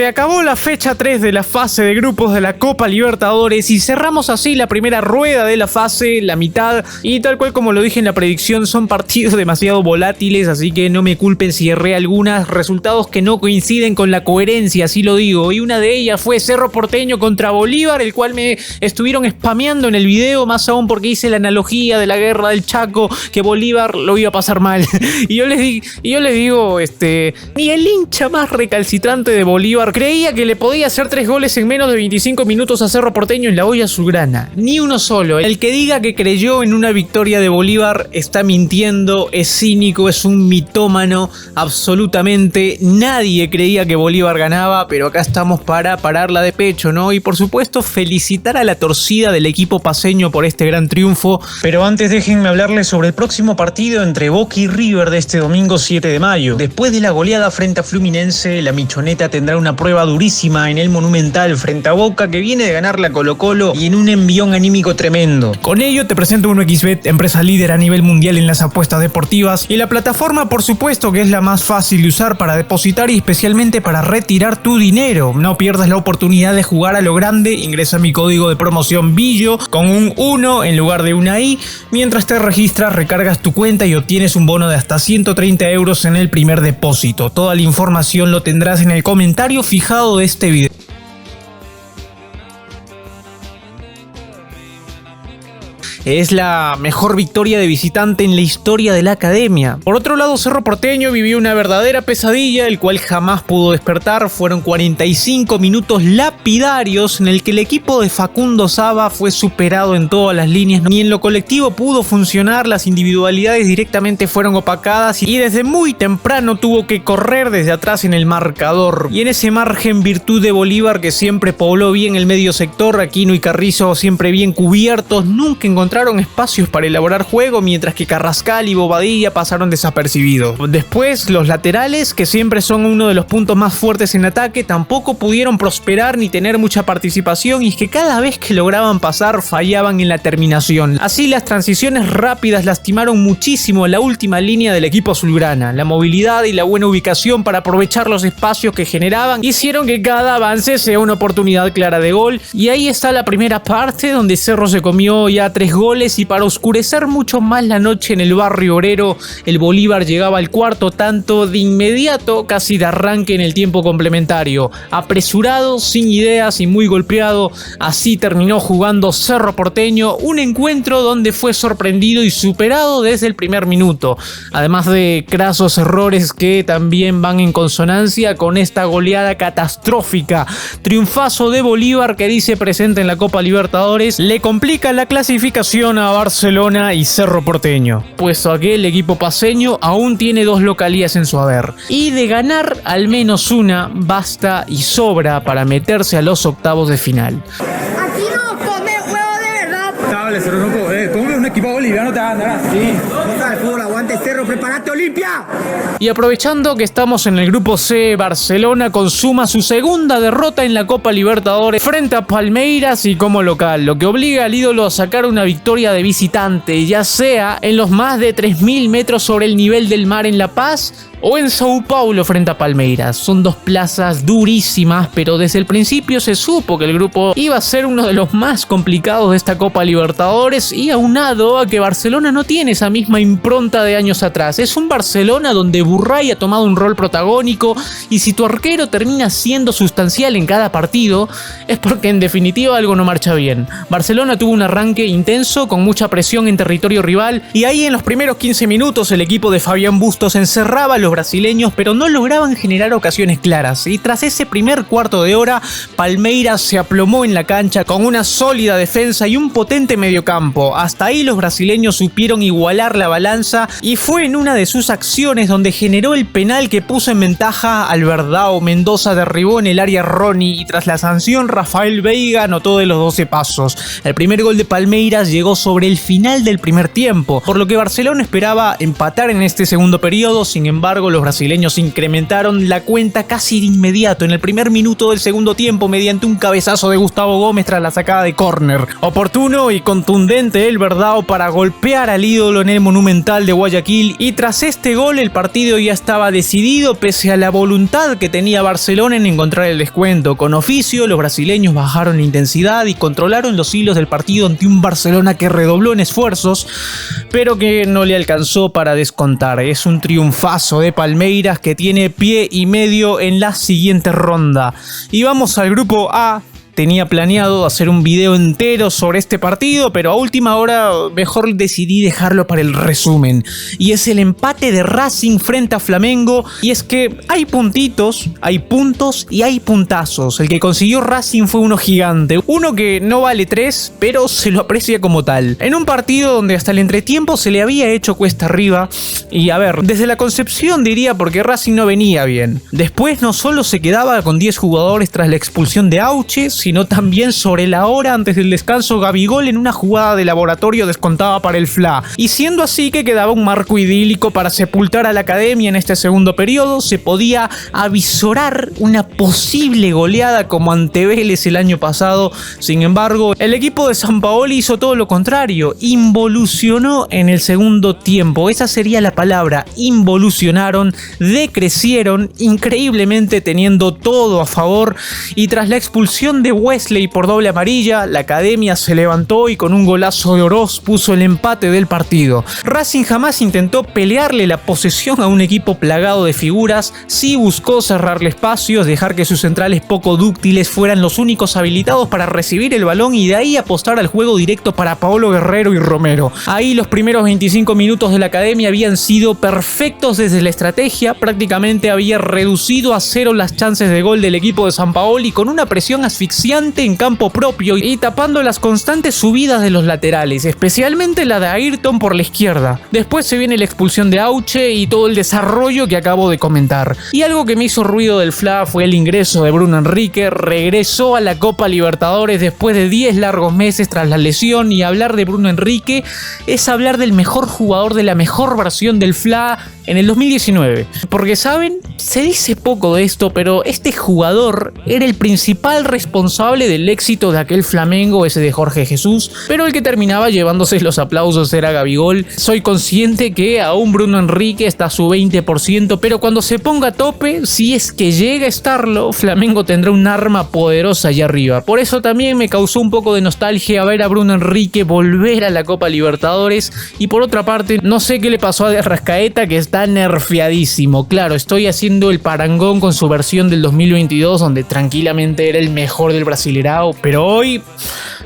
Se acabó la fecha 3 de la fase de grupos de la Copa Libertadores y cerramos así la primera rueda de la fase, la mitad, y tal cual como lo dije en la predicción, son partidos demasiado volátiles, así que no me culpen si erré algunos resultados que no coinciden con la coherencia, así lo digo, y una de ellas fue Cerro Porteño contra Bolívar, el cual me estuvieron spameando en el video, más aún porque hice la analogía de la guerra del Chaco, que Bolívar lo iba a pasar mal. y yo les digo, ni el hincha más recalcitrante de Bolívar creía que le podía hacer 3 goles en menos de 25 minutos a Cerro Porteño en la olla azulgrana. Ni uno solo. El que diga que creyó en una victoria de Bolívar está mintiendo, es cínico, es un mitómano. Absolutamente nadie creía que Bolívar ganaba, pero acá estamos para pararla de pecho, ¿no? Y por supuesto felicitar a la torcida del equipo paceño por este gran triunfo. Pero antes déjenme hablarles sobre el próximo partido entre Boca y River de este domingo 7 de mayo. Después de la goleada frente a Fluminense, la Michoneta tendrá una prueba durísima en el Monumental frente a Boca, que viene de ganarle a Colo-Colo y en un envión anímico tremendo. Con ello te presento 1xBet, empresa líder a nivel mundial en las apuestas deportivas, y la plataforma por supuesto que es la más fácil de usar para depositar y especialmente para retirar tu dinero. No pierdas la oportunidad de jugar a lo grande, ingresa mi código de promoción BILLO con un 1 en lugar de una I. Mientras te registras, recargas tu cuenta y obtienes un bono de hasta 130 euros en el primer depósito. Toda la información lo tendrás en el comentario fijado de este video. Es la mejor victoria de visitante en la historia de la academia. Por otro lado, Cerro Porteño vivió una verdadera pesadilla, el cual jamás pudo despertar. Fueron 45 minutos lapidarios en el que el equipo de Facundo Saba fue superado en todas las líneas. Ni en lo colectivo pudo funcionar, las individualidades directamente fueron opacadas y desde muy temprano tuvo que correr desde atrás en el marcador. Y en ese margen, virtud de Bolívar, que siempre pobló bien el medio sector, Aquino y Carrizo siempre bien cubiertos, nunca encontraron espacios para elaborar juego, mientras que Carrascal y Bobadilla pasaron desapercibidos. Después, los laterales, que siempre son uno de los puntos más fuertes en ataque, tampoco pudieron prosperar ni tener mucha participación, y es que cada vez que lograban pasar fallaban en la terminación. Así, las transiciones rápidas lastimaron muchísimo la última línea del equipo azulgrana. La movilidad y la buena ubicación para aprovechar los espacios que generaban hicieron que cada avance sea una oportunidad clara de gol, y ahí está la primera parte donde Cerro se comió ya 3 goles, y para oscurecer mucho más la noche en el barrio obrero, el Bolívar llegaba al cuarto tanto de inmediato, casi de arranque en el tiempo complementario. Apresurado, sin ideas y muy golpeado, así terminó jugando Cerro Porteño, un encuentro donde fue sorprendido y superado desde el primer minuto, además de crasos errores que también van en consonancia con esta goleada catastrófica. Triunfazo de Bolívar, que dice presente en la Copa Libertadores, le complica la clasificación a Barcelona y Cerro Porteño, puesto que el equipo paceño aún tiene 2 localías en su haber, y de ganar al menos una basta y sobra para meterse a los octavos de final. Aquí no come huevo de verdad. Dale, Cerro, no puedo, ¿cómo que un equipo boliviano te va a andar así? El fútbol, aguante Cerro, prepárate Olimpia. Y aprovechando que estamos en el grupo C, Barcelona consuma su segunda derrota en la Copa Libertadores frente a Palmeiras y como local, lo que obliga al ídolo a sacar una victoria de visitante, ya sea en los más de 3.000 metros sobre el nivel del mar en La Paz o en Sao Paulo frente a Palmeiras. Son 2 plazas durísimas, pero desde el principio se supo que el grupo iba a ser uno de los más complicados de esta Copa Libertadores, y aunado a que Barcelona no tiene esa misma impronta de años atrás. Es un Barcelona donde Burray ha tomado un rol protagónico, y si tu arquero termina siendo sustancial en cada partido, es porque en definitiva algo no marcha bien. Barcelona tuvo un arranque intenso, con mucha presión en territorio rival, y ahí en los primeros 15 minutos el equipo de Fabián Bustos encerraba a los brasileños, pero no lograban generar ocasiones claras, y tras ese primer cuarto de hora, Palmeiras se aplomó en la cancha con una sólida defensa y un potente mediocampo. Hasta ahí los brasileños supieron igualar la balanza, y fue en una de sus acciones donde generó el penal que puso en ventaja al Verdao. Mendoza derribó en el área Ronnie, y tras la sanción Rafael Veiga anotó de los 12 pasos. El primer gol de Palmeiras llegó sobre el final del primer tiempo, por lo que Barcelona esperaba empatar en este segundo periodo. Sin embargo, los brasileños incrementaron la cuenta casi de inmediato en el primer minuto del segundo tiempo mediante un cabezazo de Gustavo Gómez tras la sacada de córner. Oportuno y contundente el Verdao preparado para golpear al ídolo en el Monumental de Guayaquil, y tras este gol el partido ya estaba decidido pese a la voluntad que tenía Barcelona en encontrar el descuento. Con oficio, los brasileños bajaron la intensidad y controlaron los hilos del partido ante un Barcelona que redobló en esfuerzos, pero que no le alcanzó para descontar. Es un triunfazo de Palmeiras que tiene pie y medio en la siguiente ronda. Y vamos al grupo A. Tenía planeado hacer un video entero sobre este partido, pero a última hora mejor decidí dejarlo para el resumen. Y es el empate de Racing frente a Flamengo. Y es que hay puntitos, hay puntos y hay puntazos. El que consiguió Racing fue uno gigante. Uno que no vale 3, pero se lo aprecia como tal. En un partido donde hasta el entretiempo se le había hecho cuesta arriba. Y a ver, desde la concepción diría porque Racing no venía bien. Después no solo se quedaba con 10 jugadores tras la expulsión de Auche, sino también sobre la hora antes del descanso Gabigol en una jugada de laboratorio descontaba para el FLA, y siendo así que quedaba un marco idílico para sepultar a la academia en este segundo periodo. Se podía avisorar una posible goleada como ante Vélez el año pasado. Sin embargo, el equipo de Sampaoli hizo todo lo contrario, involucionó en el segundo tiempo. Esa sería la palabra, involucionaron, decrecieron increíblemente teniendo todo a favor, y tras la expulsión de Wesley por doble amarilla, la academia se levantó y con un golazo de Oroz puso el empate del partido. Racing jamás intentó pelearle la posesión a un equipo plagado de figuras, sí buscó cerrarle espacios, dejar que sus centrales poco dúctiles fueran los únicos habilitados para recibir el balón y de ahí apostar al juego directo para Paolo Guerrero y Romero. Ahí los primeros 25 minutos de la academia habían sido perfectos desde la estrategia, prácticamente había reducido a 0 las chances de gol del equipo de Sampaoli con una presión asfixiante en campo propio y tapando las constantes subidas de los laterales, especialmente la de Ayrton por la izquierda. Después se viene la expulsión de Auche y todo el desarrollo que acabo de comentar. Y algo que me hizo ruido del FLA fue el ingreso de Bruno Henrique. Regresó a la Copa Libertadores después de 10 largos meses tras la lesión, y hablar de Bruno Henrique es hablar del mejor jugador de la mejor versión del FLA en el 2019. Porque saben, se dice poco de esto, pero este jugador era el principal responsable del éxito de aquel Flamengo, ese de Jorge Jesús, pero el que terminaba llevándose los aplausos era Gabigol. Soy consciente que aún Bruno Henrique está a su 20%, pero cuando se ponga a tope, si es que llega a estarlo, Flamengo tendrá un arma poderosa allá arriba. Por eso también me causó un poco de nostalgia ver a Bruno Henrique volver a la Copa Libertadores. Y por otra parte, no sé qué le pasó a De Arrascaeta, que está nerfeadísimo. Claro, estoy haciendo el parangón con su versión del 2022, donde tranquilamente era el mejor del Brasileirao, pero hoy,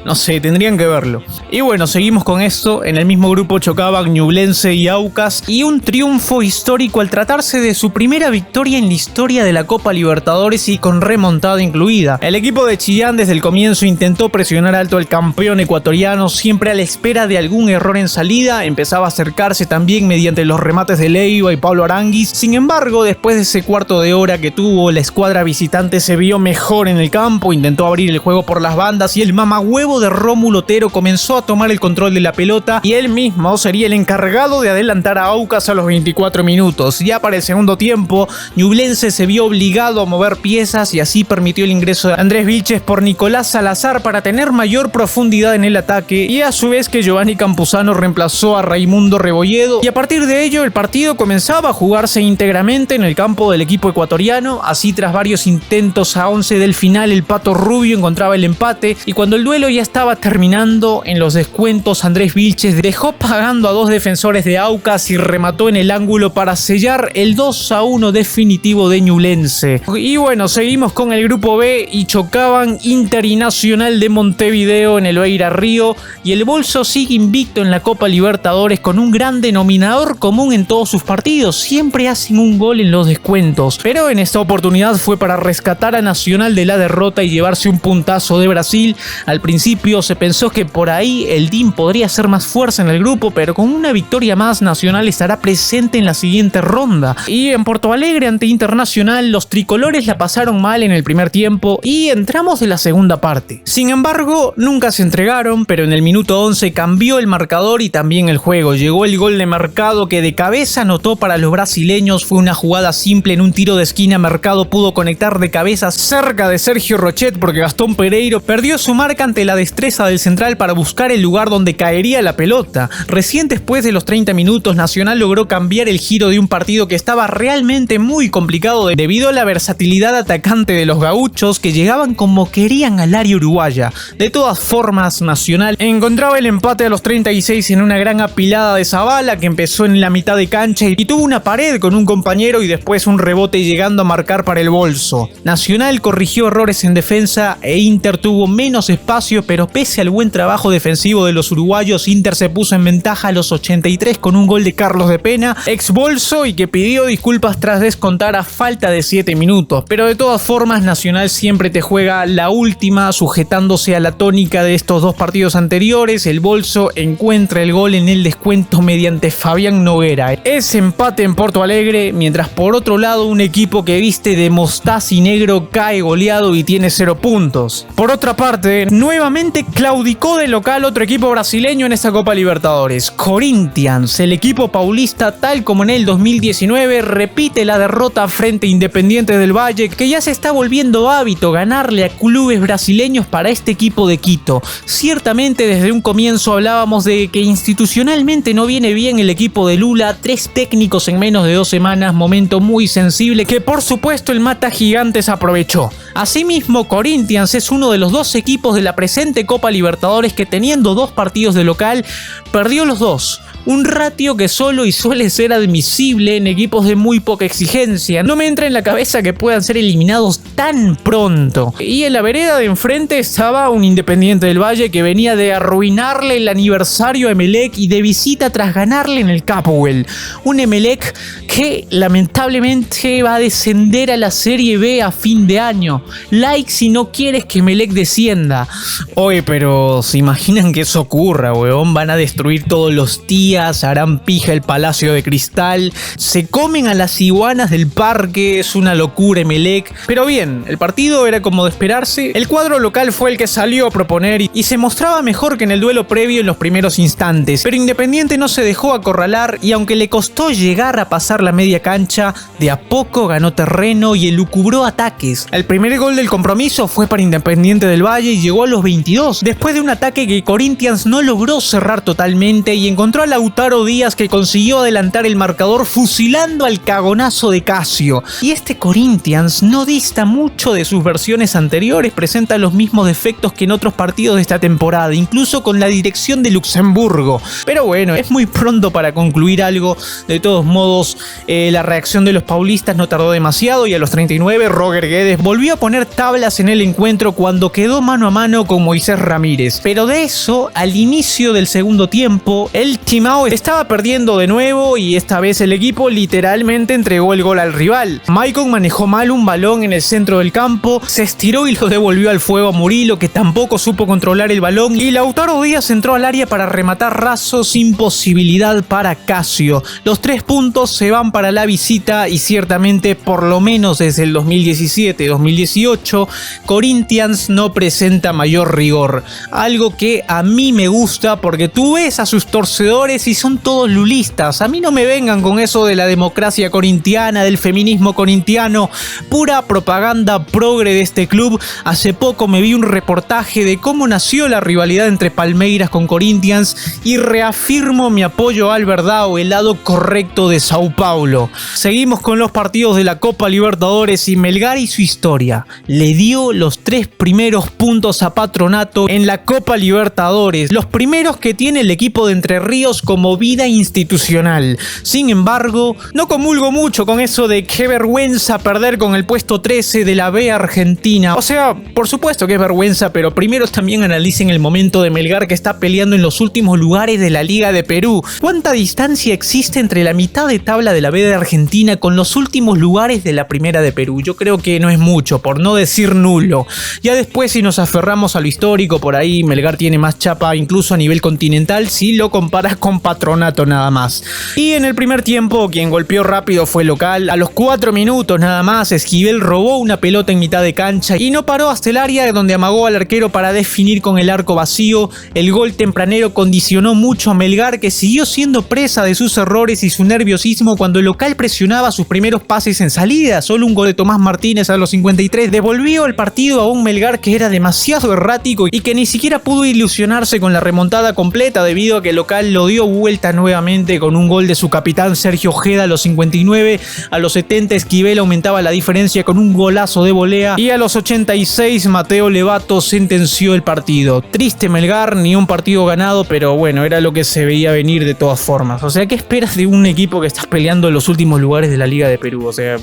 no sé, tendrían que verlo. Y bueno, seguimos con esto. En el mismo grupo chocaban Ñublense y Aucas, y un triunfo histórico al tratarse de su primera victoria en la historia de la Copa Libertadores y con remontada incluida. El equipo de Chillán desde el comienzo intentó presionar alto al campeón ecuatoriano, siempre a la espera de algún error en salida. Empezaba a acercarse también mediante los remates de Leiva y Pablo Aranguis. Sin embargo, después de ese cuarto de hora que tuvo, la escuadra visitante se vio mejor en el campo, intentó abrir el juego por las bandas y el mamahuevo de Rómulo Otero comenzó a tomar el control de la pelota, y él mismo sería el encargado de adelantar a Aucas a los 24 minutos. Ya para el segundo tiempo, Ñublense se vio obligado a mover piezas y así permitió el ingreso de Andrés Vilches por Nicolás Salazar para tener mayor profundidad en el ataque, y a su vez que Giovanni Campuzano reemplazó a Raimundo Rebolledo, y a partir de ello el partido comenzaba a jugarse íntegramente en el campo del equipo ecuatoriano. Así, tras varios intentos a 11 del final, el Pato Rubio encontraba el empate, y cuando el duelo ya estaba terminando, en los descuentos Andrés Vilches dejó pagando a 2 defensores de Aucas y remató en el ángulo para sellar el 2-1 definitivo de Ñublense. Y bueno, seguimos con el grupo B y chocaban Inter y Nacional de Montevideo en el Beira Río, y el Bolso sigue invicto en la Copa Libertadores con un gran denominador común en todos sus partidos: siempre hacen un gol en los descuentos. Pero en esta oportunidad fue para rescatar a Nacional de la derrota y llevarse un puntazo de Brasil. Al principio se pensó que por ahí el DIM podría hacer más fuerza en el grupo, pero con una victoria más, Nacional estará presente en la siguiente ronda. Y en Porto Alegre ante Internacional, los tricolores la pasaron mal en el primer tiempo y entramos en la segunda parte. Sin embargo, nunca se entregaron, pero en el minuto 11 cambió el marcador y también el juego. Llegó el gol de Mercado, que de cabeza anotó para los brasileños. Fue una jugada simple, en un tiro de esquina Mercado pudo conectar de cabeza cerca de Sergio Rochet porque Gastón Pereiro perdió su marca ante la la destreza del central para buscar el lugar donde caería la pelota. Recién después de los 30 minutos, Nacional logró cambiar el giro de un partido que estaba realmente muy complicado debido a la versatilidad atacante de los gauchos que llegaban como querían al área uruguaya. De todas formas, Nacional encontraba el empate a los 36 en una gran apilada de Zavala que empezó en la mitad de cancha y tuvo una pared con un compañero y después un rebote llegando a marcar para el bolso. Nacional corrigió errores en defensa e Inter tuvo menos espacio, pero pese al buen trabajo defensivo de los uruguayos, Inter se puso en ventaja a los 83 con un gol de Carlos de Pena, ex bolso, y que pidió disculpas tras descontar a falta de 7 minutos. Pero de todas formas, Nacional siempre te juega la última, sujetándose a la tónica de estos dos partidos anteriores. El bolso encuentra el gol en el descuento mediante Fabián Noguera. Es empate en Porto Alegre, mientras por otro lado un equipo que viste de mostaza y negro cae goleado y tiene 0 puntos. Por otra parte, nuevamente claudicó de local otro equipo brasileño en esta Copa Libertadores, Corinthians. El equipo paulista, tal como en el 2019, repite la derrota frente a Independiente del Valle, que ya se está volviendo hábito ganarle a clubes brasileños para este equipo de Quito. Ciertamente desde un comienzo hablábamos de que institucionalmente no viene bien el equipo de Lula, 3 técnicos en menos de 2 semanas, momento muy sensible que por supuesto el Mata Gigantes aprovechó. Asimismo, Corinthians es uno de los 2 equipos de la presente Copa Libertadores que, teniendo 2 partidos de local, perdió los 2. Un ratio que solo y suele ser admisible en equipos de muy poca exigencia. No me entra en la cabeza que puedan ser eliminados tan pronto. Y en la vereda de enfrente estaba un Independiente del Valle que venía de arruinarle el aniversario a Emelec y de visita tras ganarle en el Capuel. Un Emelec que lamentablemente va a descender a la Serie B a fin de año. Like si no quieres que Emelec descienda. Oye, pero ¿se imaginan que eso ocurra, weón? Van a destruir todos los días, harán pija el Palacio de Cristal, se comen a las iguanas del parque, es una locura Emelec. Pero bien, el partido era como de esperarse, el cuadro local fue el que salió a proponer y se mostraba mejor que en el duelo previo en los primeros instantes, pero Independiente no se dejó acorralar y aunque le costó llegar a pasar la media cancha, de a poco ganó terreno y elucubró ataques. El primer gol del compromiso fue para Independiente del Valle y llegó a los 22, después de un ataque que Corinthians no logró cerrar totalmente y encontró a Lautaro Díaz que consiguió adelantar el marcador fusilando al cagonazo de Casio. Y este Corinthians no dista mucho de sus versiones anteriores, presenta los mismos defectos que en otros partidos de esta temporada, incluso con la dirección de Luxemburgo. Pero bueno, es muy pronto para concluir algo. De todos modos, la reacción de los paulistas no tardó demasiado y a los 39 Roger Guedes volvió a poner tablas en el encuentro cuando quedó mano a mano con Moisés Ramírez. Pero de eso, al inicio del segundo tiempo, el Timao estaba perdiendo de nuevo y esta vez el equipo literalmente entregó el gol al rival. Maicon manejó mal un balón en el centro del campo, se estiró y lo devolvió al fuego a Murilo, que tampoco supo controlar el balón, y Lautaro Díaz entró al área para rematar raso sin posibilidad para Casio. Los 3 puntos se van para la visita y ciertamente por lo menos desde el 2017-2018 Corinthians no presenta mayor rigor, algo que a mí me gusta porque tú ves a sus torcedores y son todos lulistas. A mí no me vengan con eso de la democracia corintiana, del feminismo corintiano, pura propaganda progre de este club. Hace poco me vi un reportaje de cómo nació la rivalidad entre Palmeiras con Corinthians y reafirmo mi apoyo al Verdão, el lado correcto de Sao Paulo. Seguimos con los partidos de la Copa Libertadores y Melgar y su historia. Le dio los 3 primeros puntos a Patronato en la Copa Libertadores, los primeros que tiene el equipo de Entre Ríos como vida institucional. Sin embargo, no comulgo mucho con eso de qué vergüenza perder con el puesto 13 de la B Argentina. O sea, por supuesto que es vergüenza, pero primero también analicen el momento de Melgar, que está peleando en los últimos lugares de la Liga de Perú. ¿Cuánta distancia existe entre la mitad de tabla de la B de Argentina con los últimos lugares de la Primera de Perú? Yo creo que no es mucho, por no decir nulo. Ya después, si nos aferramos a lo histórico, por ahí Melgar tiene más chapa incluso a nivel continental si lo comparas con un Patronato nada más. Y en el primer tiempo quien golpeó rápido fue Local. A los 4 minutos nada más Esquivel robó una pelota en mitad de cancha y no paró hasta el área, donde amagó al arquero para definir con el arco vacío. El gol tempranero condicionó mucho a Melgar, que siguió siendo presa de sus errores y su nerviosismo cuando el Local presionaba sus primeros pases en salida. Solo un gol de Tomás Martínez a los 53 devolvió el partido a un Melgar que era demasiado errático y que ni siquiera pudo ilusionarse con la remontada completa, debido a que el Local lo dio vuelta nuevamente con un gol de su capitán Sergio Ojeda a los 59. A los 70 Esquivel aumentaba la diferencia con un golazo de volea y a los 86 Mateo Levato sentenció el partido. Triste Melgar, ni un partido ganado, pero bueno, era lo que se veía venir de todas formas. O sea, ¿qué esperas de un equipo que estás peleando en los últimos lugares de la Liga de Perú? O sea...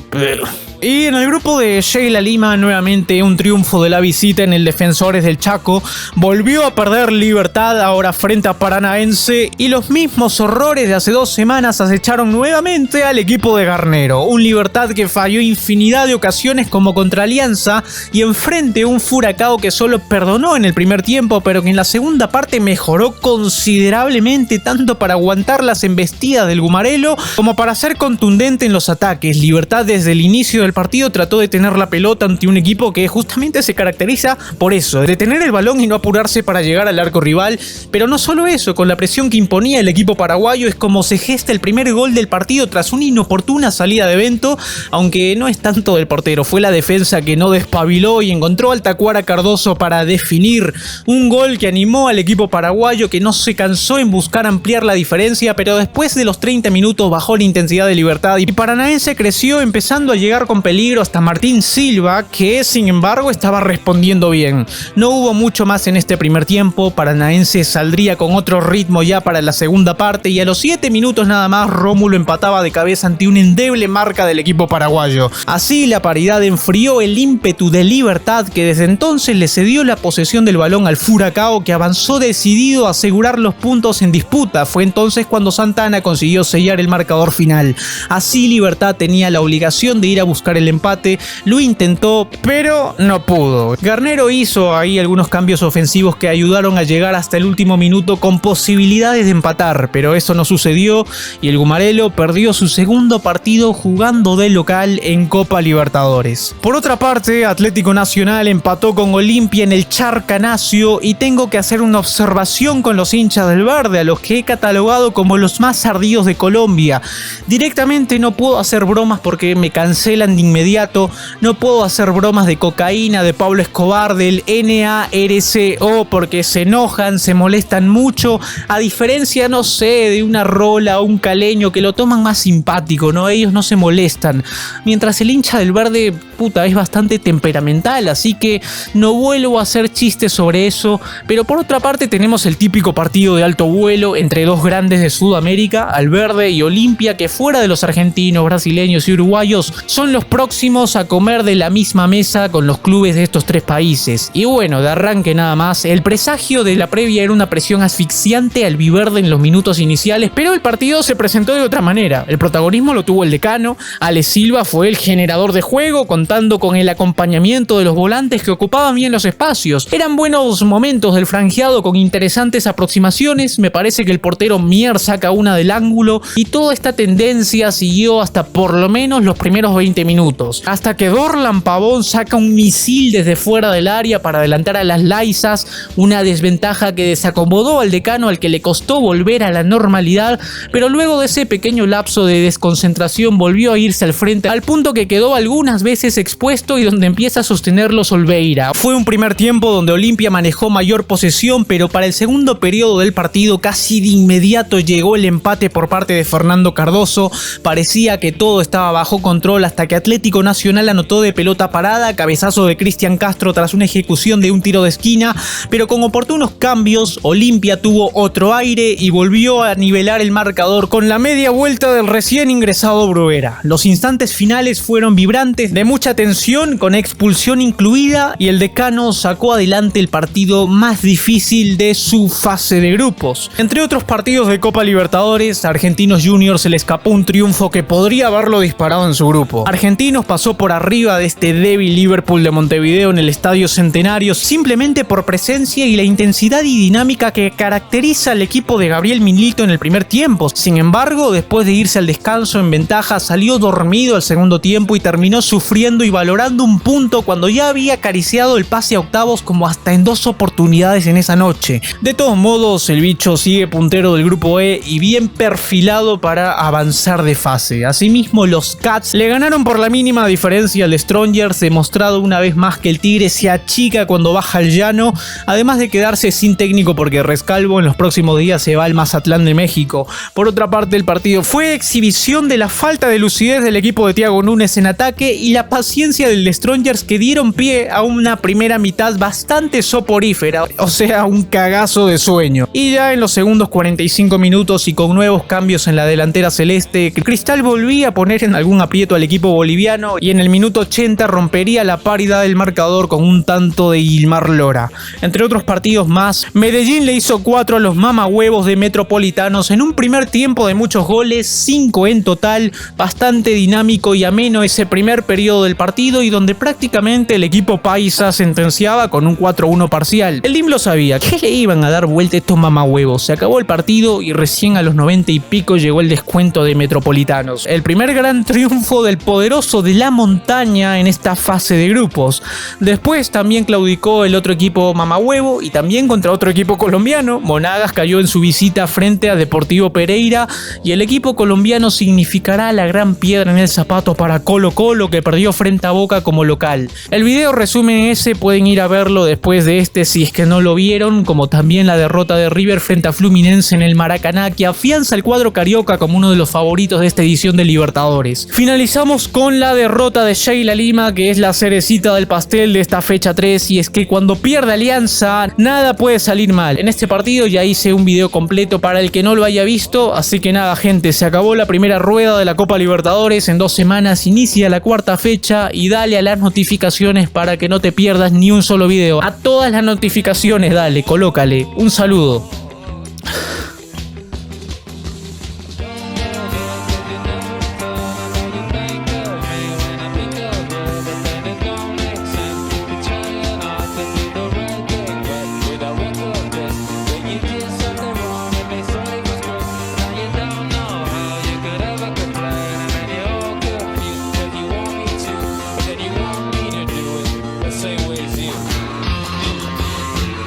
Y en el grupo de Sheila Lima, nuevamente un triunfo de la visita en el Defensores del Chaco. Volvió a perder Libertad ahora frente a Paranaense, y los mismos horrores de hace 2 semanas acecharon nuevamente al equipo de Garnero. Un Libertad que falló infinidad de ocasiones como contra Alianza, y enfrente un Furacao que solo perdonó en el primer tiempo, pero que en la segunda parte mejoró considerablemente, tanto para aguantar las embestidas del Gumarelo como para ser contundente en los ataques. Libertad desde el inicio del partido trató de tener la pelota ante un equipo que justamente se caracteriza por eso, de tener el balón y no apurarse para llegar al arco rival. Pero no solo eso, con la presión que imponía el equipo paraguayo es como se gesta el primer gol del partido tras una inoportuna salida de Bento, aunque no es tanto del portero, fue la defensa que no despabiló y encontró al Tacuara Cardoso para definir. Un gol que animó al equipo paraguayo, que no se cansó en buscar ampliar la diferencia, pero después de los 30 minutos bajó la intensidad de Libertad y Paranaense creció, empezando a llegar con peligro hasta Martín Silva, que sin embargo estaba respondiendo bien. No hubo mucho más en este primer tiempo. Paranaense saldría con otro ritmo ya para la segunda parte, y a los 7 minutos nada más Rómulo empataba de cabeza ante una endeble marca del equipo paraguayo. Así la paridad enfrió el ímpetu de Libertad, que desde entonces le cedió la posesión del balón al Furacao, que avanzó decidido a asegurar los puntos en disputa. Fue entonces cuando Santana consiguió sellar el marcador final. Así Libertad tenía la obligación de ir a buscar el empate. Lo intentó, pero no pudo. Garnero hizo ahí algunos cambios ofensivos que ayudaron a llegar hasta el último minuto con posibilidades de empatar, pero eso no sucedió y el Gumarelo perdió su segundo partido jugando de local en Copa Libertadores. Por otra parte, Atlético Nacional empató con Olimpia en el Charcanacio, y tengo que hacer una observación con los hinchas del Verde, a los que he catalogado como los más ardidos de Colombia. Directamente no puedo hacer bromas porque me cancelan de inmediato. No puedo hacer bromas de cocaína, de Pablo Escobar, del NARCO, porque se enojan, se molestan mucho, a diferencia, no sé, de una Rola o un Caleño, que lo toman más simpático, ¿no? Ellos no se molestan, mientras el hincha del Verde, puta, es bastante temperamental, así que no vuelvo a hacer chistes sobre eso. Pero por otra parte tenemos el típico partido de alto vuelo entre dos grandes de Sudamérica, Al Verde y Olimpia, que fuera de los argentinos, brasileños y uruguayos son los próximos a comer de la misma mesa con los clubes de estos 3 países. Y bueno, de arranque nada más, el presagio de la previa era una presión asfixiante albiverde en los minutos iniciales, pero el partido se presentó de otra manera. El protagonismo lo tuvo el decano. Alex Silva fue el generador de juego, contando con el acompañamiento de los volantes que ocupaban bien los espacios. Eran buenos momentos del franjeado con interesantes aproximaciones. Me parece que el portero Mier saca una del ángulo, y toda esta tendencia siguió hasta por lo menos los primeros 20 minutos, hasta que Dorlan Pavón saca un misil desde fuera del área para adelantar a las Laisas, una desventaja que desacomodó al decano, al que le costó volver a la normalidad, pero luego de ese pequeño lapso de desconcentración volvió a irse al frente, al punto que quedó algunas veces expuesto y donde empieza a sostenerlo Solveira. Fue un primer tiempo donde Olimpia manejó mayor posesión, pero para el segundo periodo del partido casi de inmediato llegó el empate por parte de Fernando Cardoso. Parecía que todo estaba bajo control hasta que Atlético Nacional anotó de pelota parada, cabezazo de Cristian Castro tras una ejecución de un tiro de esquina, pero con oportunos cambios Olimpia tuvo otro aire y volvió a nivelar el marcador con la media vuelta del recién ingresado Bruera. Los instantes finales fueron vibrantes, de mucha tensión, con expulsión incluida, y el decano sacó adelante el partido más difícil de su fase de grupos. Entre otros partidos de Copa Libertadores, a Argentinos Juniors se le escapó un triunfo que podría haberlo disparado en su grupo. Argentinos pasó por arriba de este débil Liverpool de Montevideo en el Estadio Centenario simplemente por presencia y la intensidad y dinámica que caracteriza al equipo de Gabriel Gabriel Milito en el primer tiempo. Sin embargo, después de irse al descanso en ventaja, salió dormido al segundo tiempo y terminó sufriendo y valorando un punto cuando ya había acariciado el pase a octavos como hasta en 2 oportunidades en esa noche. De todos modos, el bicho sigue puntero del grupo E y bien perfilado para avanzar de fase. Asimismo, los Cats le ganaron por la mínima diferencia al Strongers, demostrado una vez más que el Tigre se achica cuando baja al llano, además de quedarse sin técnico porque Rescalvo en los próximos días se va al Mazatlán de México. Por otra parte, el partido fue exhibición de la falta de lucidez del equipo de Thiago Núñez en ataque y la paciencia del Strongers, que dieron pie a una primera mitad bastante soporífera, o sea, un cagazo de sueño. Y ya en los segundos 45 minutos y con nuevos cambios en la delantera celeste, Cristal volvía a poner en algún aprieto al equipo boliviano y en el minuto 80 rompería la paridad del marcador con un tanto de Gilmar Lora. Entre otros partidos más, Medellín le hizo 4 a los mamahuevos de Metropolitanos en un primer tiempo de muchos goles, 5 en total, bastante dinámico y ameno ese primer periodo del partido y donde prácticamente el equipo paisa sentenciaba con un 4-1 parcial. El DIM lo sabía, que le iban a dar vuelta estos mamahuevos. Se acabó el partido y recién a los 90 y pico llegó el descuento de Metropolitanos. El primer gran triunfo del poderoso de la montaña en esta fase de grupos. Después también claudicó el otro equipo mamahuevo y también contra otro equipo colombiano. Monagas cayó en su visita frente a Deportivo Pereira y el equipo colombiano significará la gran piedra en el zapato para Colo Colo, que perdió frente a Boca como local. El video resumen ese pueden ir a verlo después de este si es que no lo vieron, como también la derrota de River frente a Fluminense en el Maracaná, que afianza el cuadro carioca como uno de los favoritos de esta edición de Libertadores. Finalizamos con la derrota de Sheila Lima, que es la cerecita del pastel de esta fecha 3, y es que cuando pierde Alianza nada puede salir mal. En este partido ya hice un video completo para el que no lo haya visto, así que nada gente, se acabó la primera rueda de la Copa Libertadores, en 2 semanas inicia la cuarta fecha y dale a las notificaciones para que no te pierdas ni un solo video. A todas las notificaciones dale, colócale. Un saludo.